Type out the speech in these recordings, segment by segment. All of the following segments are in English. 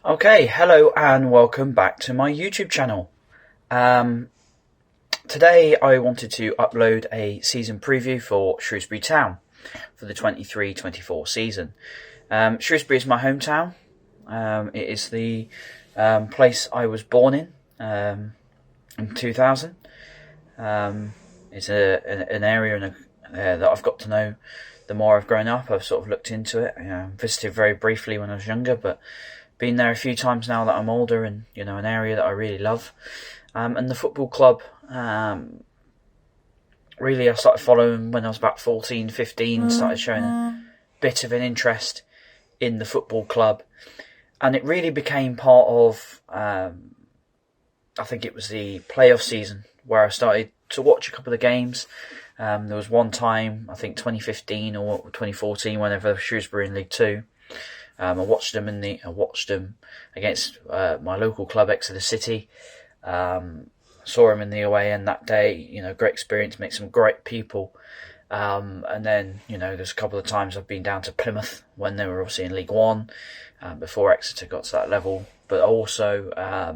Okay, hello and welcome back to my YouTube channel. Today I wanted to upload a season preview for Shrewsbury Town for the 23-24 season. Shrewsbury is my hometown. It is the place I was born in 2000. It's an area that I've got to know the more I've grown up. I've sort of looked into it. Visited very briefly when I was younger, but been there a few times now that I'm older, and an area that I really love. And the football club, really I started following when I was about 14, 15, started showing a bit of an interest in the football club. And it really became part of, I think it was the playoff season, where I started to watch a couple of games. There was one time, I think 2015 or 2014, whenever Shrewsbury in League Two. I watched them against my local club, Exeter City. Saw them in the away end that day. Great experience, met some great people. And then, there's a couple of times I've been down to Plymouth when they were obviously in League One, before Exeter got to that level. But also, I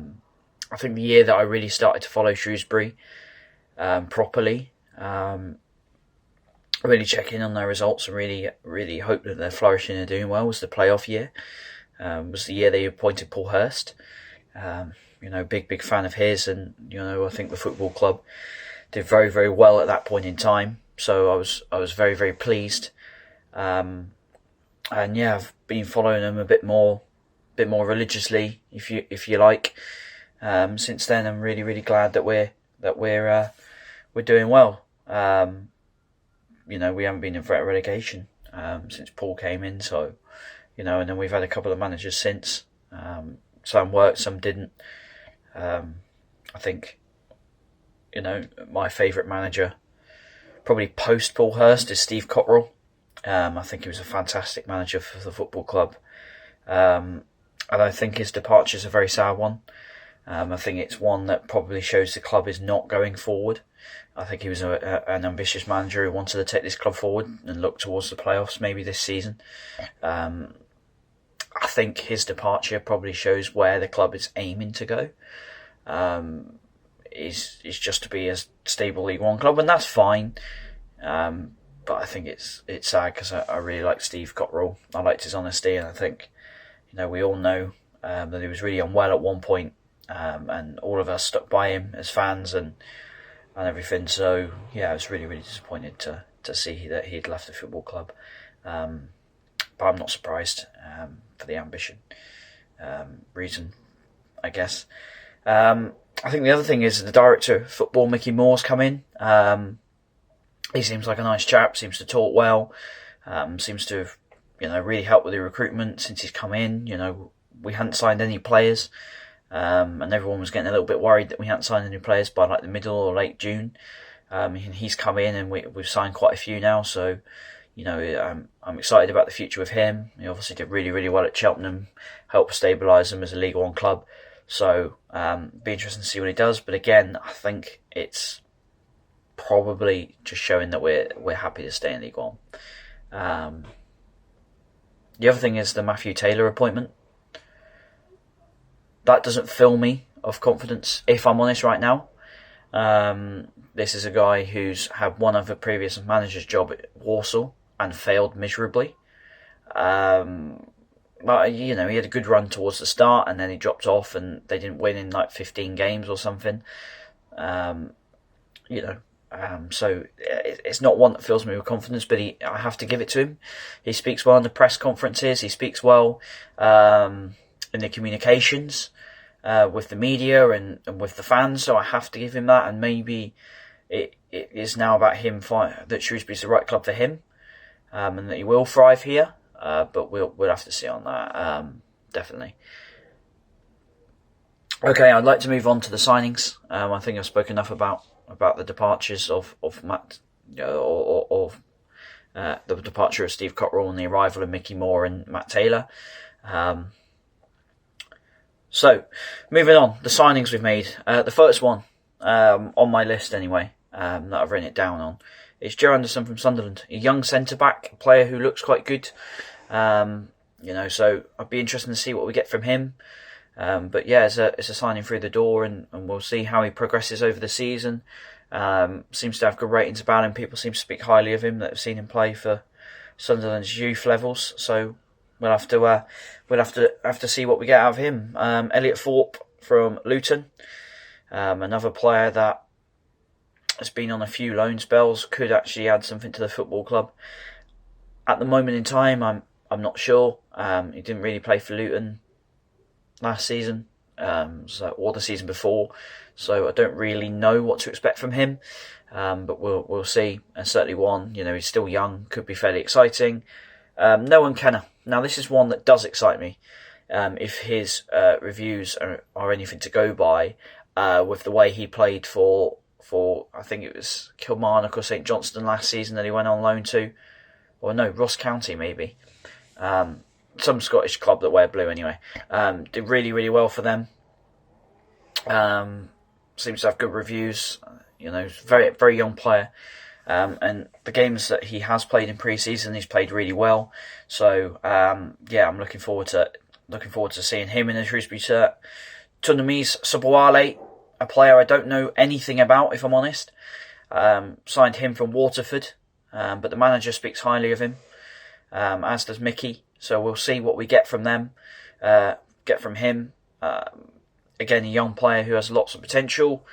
think the year that I really started to follow Shrewsbury properly, really check in on their results and really hope that they're flourishing and doing well, was the playoff year. Was the year they appointed Paul Hurst. Big fan of his, and I think the football club did very, very well at that point in time. So I was very, very pleased. And yeah, I've been following them a bit more religiously, if you like. Since then, I'm really, really glad that we're doing well. We haven't been in threat of relegation since Paul came in, so and then we've had a couple of managers since. Some worked, some didn't. I think my favourite manager, probably post Paul Hurst, is Steve Cotterill. I think he was a fantastic manager for the football club, and I think his departure is a very sad one. I think it's one that probably shows the club is not going forward. I think he was an ambitious manager who wanted to take this club forward and look towards the playoffs maybe this season. I think his departure probably shows where the club is aiming to go. Is just to be a stable League One club, and that's fine. But I think it's sad, because I really liked Steve Cotterill. I liked his honesty, and I think we all know that he was really unwell at one point, and all of us stuck by him as fans and everything. So yeah, I was really, really disappointed to see that he'd left the football club. But I'm not surprised for the ambition reason, I guess. I think the other thing is the director of football, Mickey Moore's come in. He seems like a nice chap, seems to talk well, seems to have really helped with the recruitment since he's come in. We hadn't signed any players, and everyone was getting a little bit worried that we hadn't signed any players by like the middle or late June. And he's come in, and we've signed quite a few now, so I'm excited about the future with him. He obviously did really, really well at Cheltenham, helped stabilise them as a League One club. So be interesting to see what he does. But again, I think it's probably just showing that we're happy to stay in League One. The other thing is the Matthew Taylor appointment. That doesn't fill me of confidence, if I'm honest right now. This is a guy who's had one of the previous manager's job at Walsall and failed miserably. But he had a good run towards the start, and then he dropped off, and they didn't win in like 15 games or something. So it's not one that fills me with confidence, but I have to give it to him. He speaks well in the press conferences. He speaks well in the communications with the media and with the fans. So I have to give him that. And maybe it is now about him that Shrewsbury's the right club for him, and that he will thrive here. But we'll have to see on that, definitely. Okay, I'd like to move on to the signings. I think I've spoken enough about the departures of Matt, the departure of Steve Cotterill and the arrival of Mickey Moore and Matt Taylor. So, moving on, the signings we've made. The first one, on my list anyway, that I've written it down on, is Joe Anderson from Sunderland, a young centre-back, a player who looks quite good. So I'd be interested to see what we get from him. But yeah, it's a signing through the door, and we'll see how he progresses over the season. Seems to have good ratings about him. People seem to speak highly of him that have seen him play for Sunderland's youth levels. So we'll have to see what we get out of him. Elliot Thorpe from Luton, another player that has been on a few loan spells, could actually add something to the football club. At the moment in time, I'm not sure. He didn't really play for Luton last season, or the season before, so I don't really know what to expect from him. But we'll see. And certainly one, he's still young, could be fairly exciting. Noah Kenner. Now this is one that does excite me. If his reviews are anything to go by, with the way he played for I think it was Kilmarnock or St Johnstone last season that he went on loan to, or no, Ross County maybe. Some Scottish club that wear blue anyway. Did really, really well for them. Seems to have good reviews. Very, very young player. And the games that he has played in pre-season, he's played really well. So I'm looking forward to seeing him in the Shrewsbury shirt. Tunamis Sobowale, a player I don't know anything about, if I'm honest. Signed him from Waterford, but the manager speaks highly of him, as does Mickey. So we'll see what we get from them, get from him. Again, a young player who has lots of potential.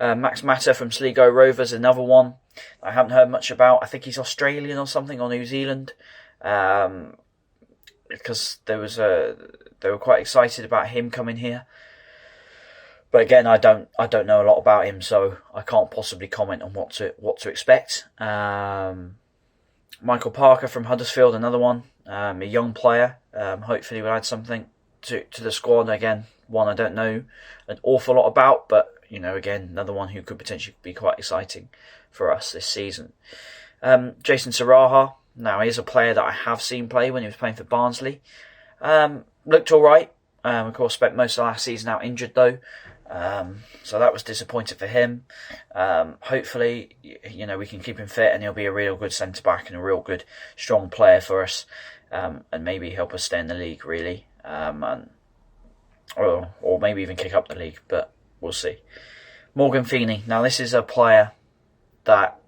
Max Matter from Sligo Rovers, another one I haven't heard much about. I think he's Australian or something, or New Zealand, because they were quite excited about him coming here. But again, I don't know a lot about him, so I can't possibly comment on what to expect. Michael Parker from Huddersfield, another one, a young player. Hopefully, will add something to the squad. Again, one I don't know an awful lot about, but again, another one who could potentially be quite exciting for us this season. Jason Saraha. Now, he's a player that I have seen play when he was playing for Barnsley. Looked all right. Of course, spent most of last season out injured though. So that was disappointing for him. Hopefully, we can keep him fit and he'll be a real good centre-back and a real good, strong player for us. And maybe help us stay in the league, really. Or maybe even kick up the league, but we'll see. Morgan Feeney. Now, this is a player that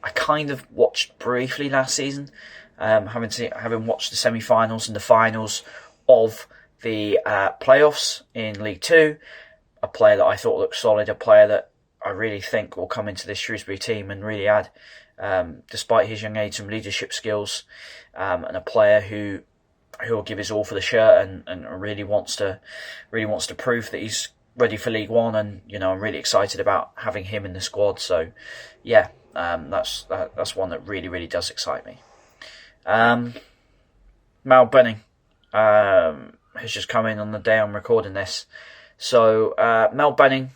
I kind of watched briefly last season, having watched the semi-finals and the finals of the playoffs in League Two. A player that I thought looked solid, a player that I really think will come into this Shrewsbury team and really add, despite his young age, some leadership skills, and a player who will give his all for the shirt and really wants to prove that he's ready for League One. And I'm really excited about having him in the squad. So yeah, that's one that really, really does excite me. Mal Benning has just come in on the day I'm recording this. So Mel Benning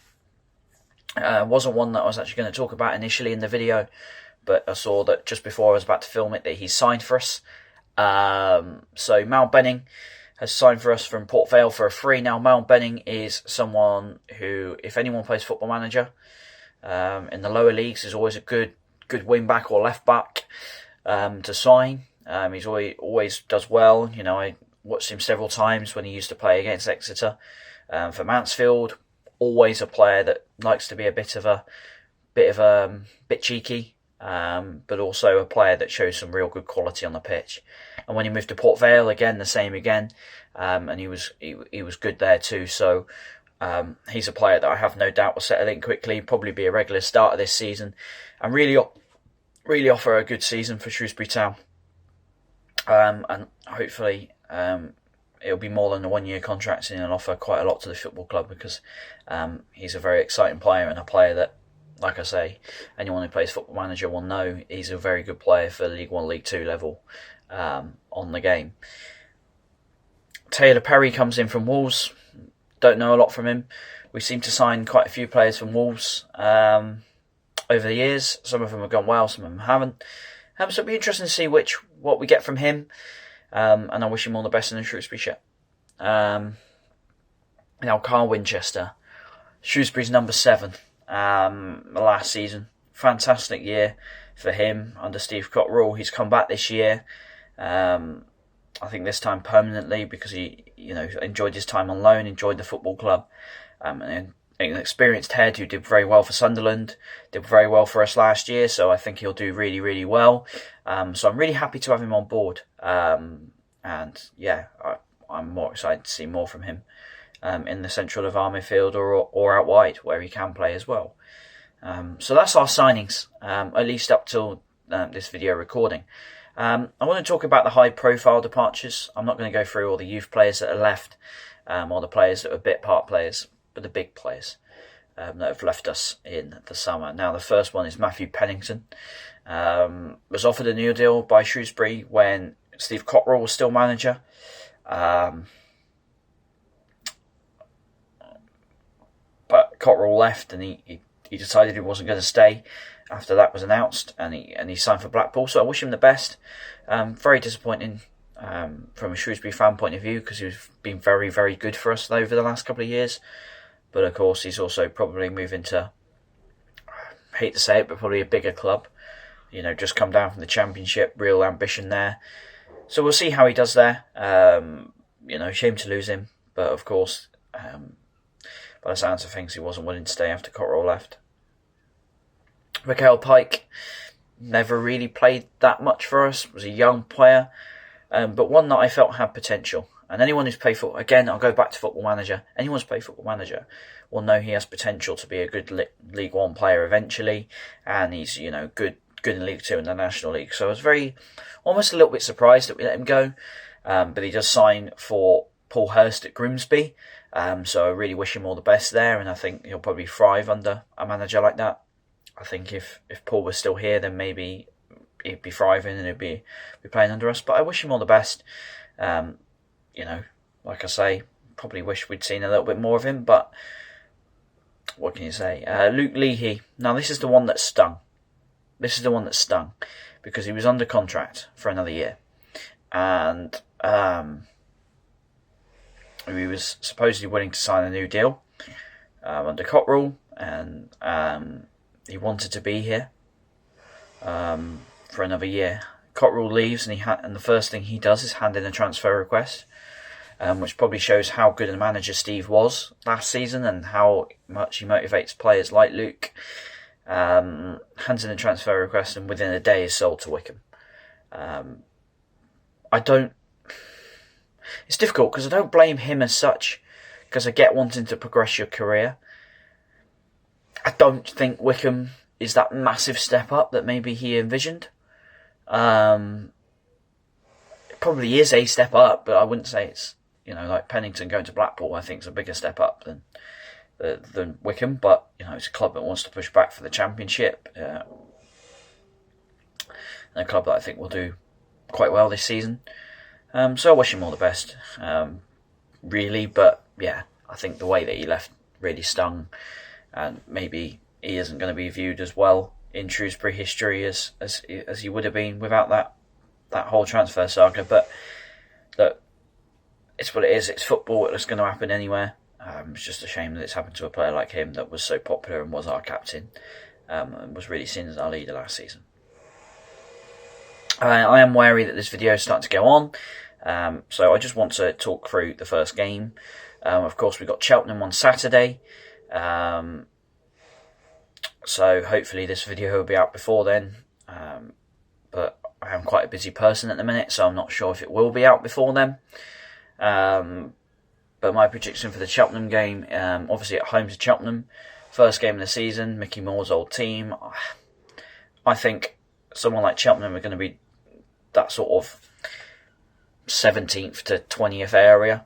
wasn't one that I was actually going to talk about initially in the video, but I saw that just before I was about to film it that he signed for us. So Mal Benning has signed for us from Port Vale for a free. Now, Mal Benning is someone who, if anyone plays Football Manager in the lower leagues, is always a good wing back or left back to sign. He's always does well. I watched him several times when he used to play against Exeter. For Mansfield, always a player that likes to be a bit cheeky, but also a player that shows some real good quality on the pitch. And when he moved to Port Vale, again the same again, and he was good there too. So he's a player that I have no doubt will settle in quickly, probably be a regular starter this season, and really offer a good season for Shrewsbury Town. And hopefully it'll be more than a 1-year contract and offer quite a lot to the football club, because he's a very exciting player and a player that, like I say, anyone who plays Football Manager will know he's a very good player for League 1, League 2 level on the game. Taylor Perry comes in from Wolves. Don't know a lot from him. We seem to sign quite a few players from Wolves over the years. Some of them have gone well, some of them haven't. So it'll be interesting to see what we get from him. And I wish him all the best in the Shrewsbury shirt. Now, Carl Winchester, Shrewsbury's number 7 last season. Fantastic year for him under Steve Cotterill. He's come back this year. I think this time permanently, because he, enjoyed his time on loan, enjoyed the football club, and an experienced head who did very well for Sunderland, did very well for us last year. So I think he'll do really, really well. So I'm really happy to have him on board. And yeah, I'm more excited to see more from him in the central of our midfield or out wide, where he can play as well. So that's our signings, at least up till this video recording. I want to talk about the high-profile departures. I'm not going to go through all the youth players that are left, or the players that are bit part players, but the big players that have left us in the summer. Now, the first one is Matthew Pennington. Was offered a new deal by Shrewsbury when Steve Cotterill was still manager. But Cotterill left, and he decided he wasn't going to stay after that was announced, and he signed for Blackpool. So I wish him the best. Very disappointing from a Shrewsbury fan point of view, because he's been very, very good for us over the last couple of years. But of course, he's also probably moving to, I hate to say it, but probably a bigger club. Just come down from the Championship, real ambition there. So we'll see how he does there. Shame to lose him, but of course, by the sounds of things, he wasn't willing to stay after Cotterill left. Michael Pike never really played that much for us, was a young player, but one that I felt had potential. And anyone who's played football, again, I'll go back to Football Manager, anyone who's played Football Manager will know he has potential to be a good League One player eventually, and he's, good in League Two and the National League. So I was almost a little bit surprised that we let him go, but he does sign for Paul Hurst at Grimsby, so I really wish him all the best there, and I think he'll probably thrive under a manager like that. I think if Paul was still here, then maybe he'd be thriving and he'd be playing under us. But I wish him all the best. Like I say, probably wish we'd seen a little bit more of him. But what can you say? Luke Leahy. Now this is the one that stung. Because he was under contract for another year, and he was supposedly willing to sign a new deal under Cotterill, and he wanted to be here for another year. Cotterill leaves, and the first thing he does is hand in a transfer request, which probably shows how good a manager Steve was last season and how much he motivates players like Luke. Hands in a transfer request, and within a day is sold to Wickham. It's difficult because I don't blame him as such, because I get wanting to progress your career. I don't think Wickham is that massive step up that maybe he envisioned. It probably is a step up, but I wouldn't say it's, like Pennington going to Blackpool, I think is a bigger step up than Wickham. But, it's a club that wants to push back for the Championship. And a club that I think will do quite well this season. So I wish him all the best, really. But, yeah, I think the way that he left really stung. And maybe he isn't going to be viewed as well in Shrewsbury history as he would have been without that whole transfer saga. But look, it's what it is. It's football. It's going to happen anywhere. It's just a shame that it's happened to a player like him that was so popular and was our captain, and was really seen as our leader last season. I am wary that this video is starting to go on, so I just want to talk through the first game. Of course, we got Cheltenham on Saturday. So hopefully this video will be out before then, but I am quite a busy person at the minute, so I'm not sure if it will be out before then. But my prediction for the Cheltenham game, obviously at home to Cheltenham, first game of the season, Mickey Moore's old team. I think someone like Cheltenham are going to be that sort of 17th to 20th area,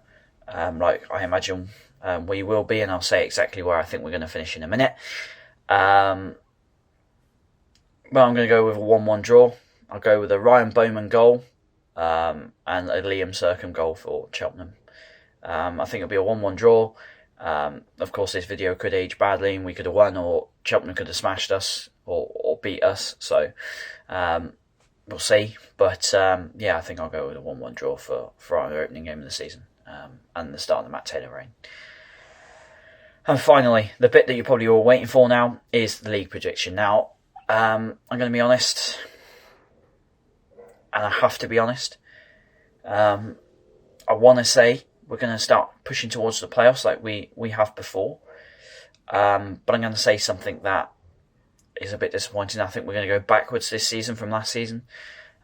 like I imagine we will be, and I'll say exactly where I think we're going to finish in a minute. But I'm going to go with a 1-1 draw. I'll go with a Ryan Bowman goal and a Liam Sercombe goal for Cheltenham. I think it'll be a 1-1 draw. Of course, this video could age badly and we could have won, or Cheltenham could have smashed us or beat us. So we'll see. But yeah, I think I'll go with a 1-1 draw for our opening game of the season, and the start of the Matt Taylor reign. And finally, the bit that you're probably all waiting for now is the league prediction. Now, I'm going to be honest, and I have to be honest. I want to say we're going to start pushing towards the playoffs like we have before. But I'm going to say something that is a bit disappointing. I think we're going to go backwards this season from last season.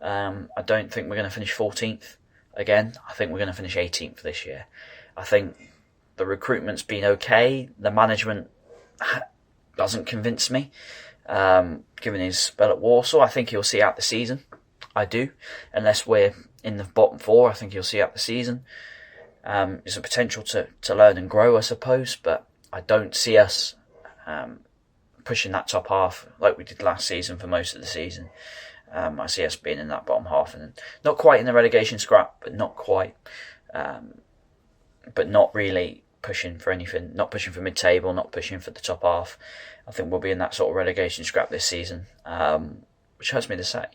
I don't think we're going to finish 14th again. I think we're going to finish 18th this year. I think the recruitment's been okay. The management doesn't convince me. Given his spell at Warsaw, I think he'll see out the season. I do. Unless we're in the bottom four, I think he'll see out the season. There's a potential to learn and grow, I suppose, but I don't see us pushing that top half like we did last season for most of the season. I see us being in that bottom half and not quite in the relegation scrap, but not quite. But not really pushing for anything, not pushing for mid-table, not pushing for the top half. I think we'll be in that sort of relegation scrap this season, which hurts me to say.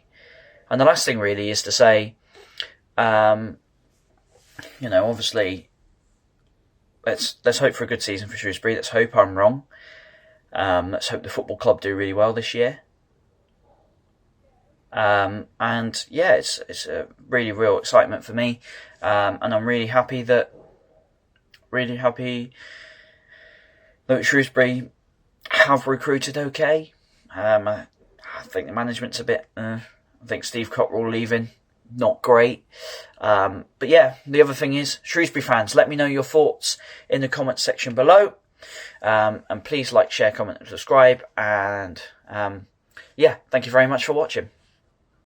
And the last thing really is to say, obviously, let's hope for a good season for Shrewsbury. Let's hope I'm wrong. Let's hope the football club do really well this year. And yeah, it's a really real excitement for me, and I'm really happy that Shrewsbury have recruited okay. I think the management's a bit. I think Steve Cockerell leaving, not great. But yeah, the other thing is, Shrewsbury fans, let me know your thoughts in the comments section below. And please like, share, comment and subscribe. And yeah, thank you very much for watching.